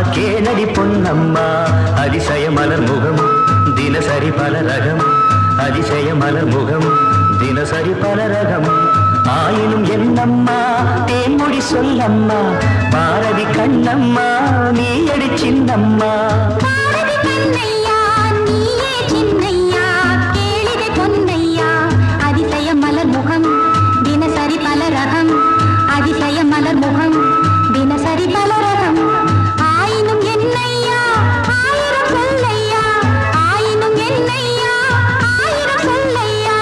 கேளடி பொன்னம்மா அதிசய மலர் முகம் தினசரி பல ரகம் அதிசய மலர் முகம் தினசரி பல ரகம் ஆயினும் என்னம்மா தேன்மொழி சொல்லம்மா பாரதி கண்ணம்மா நீ அடி சின்னம்மா அதிசய மலர் முகம் தினசரி பல ரகம் அதிசய மலர் முகம் தினசரி பல ரகம் ஆயினும் என்னையா ஆயிரம் சொல்லையா ஆயினும் என்னையா ஆயிரம் சொல்லையா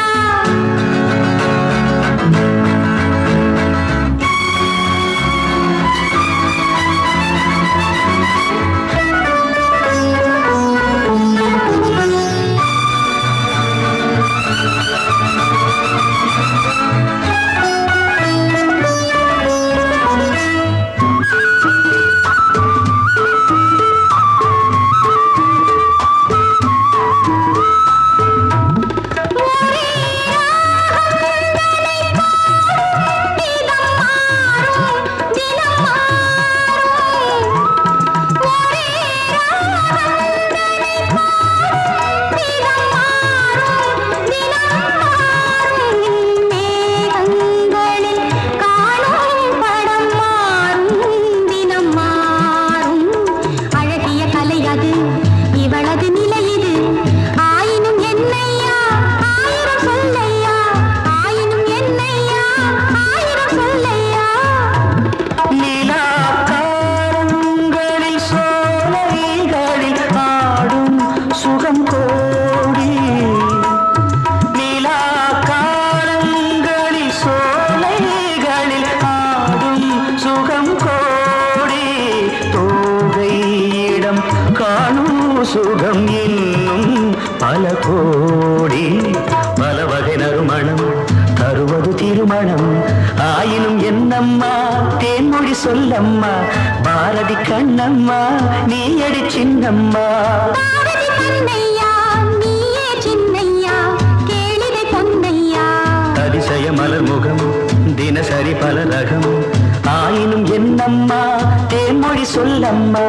சுகம் இன்னும் பல கோடி பல வகை நறுமணம் தருவது திருமணம் ஆயினும் என்னம்மா தேன்மொழி சொல்லம்மா பாரதி கண்ணம்மா நீ அடி சின்னம்மா அதிசய மலர் முகம் தினசரி பல ரகம் ஆயினும் என்னம்மா தேன்மொழி சொல்லம்மா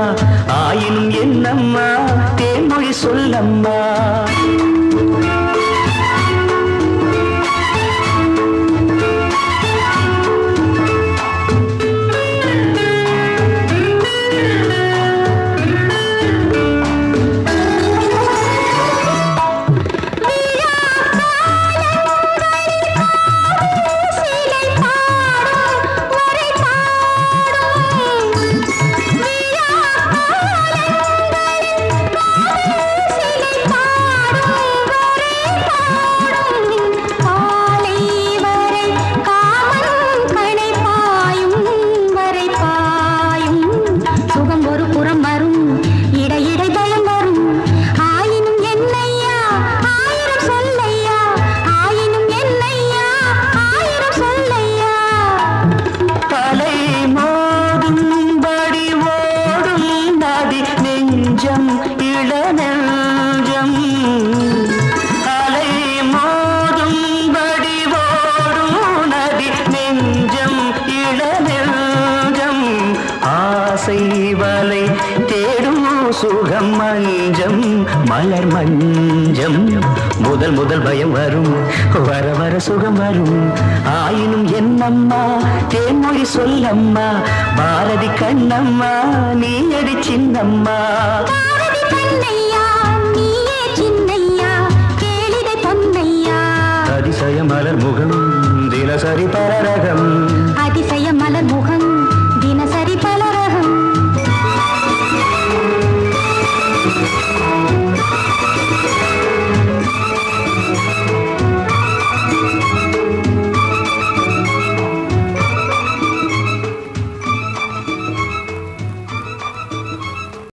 ஆயினும் என்னம்மா தேன்மொழி சொல்லம்மா வலை தேடும் சுகம் மஞ்சம் மலர் மஞ்சம் முதல் முதல் பயம் வரும் வர வர சுகம் வரும் ஆயினும் என்னம்மா தேன்மொழி சொல்லம்மா பாரதி கண்ணம்மா நீ அடி சின்னம்மா அதிசய மலர் முகம் தினசரி பல ரகம்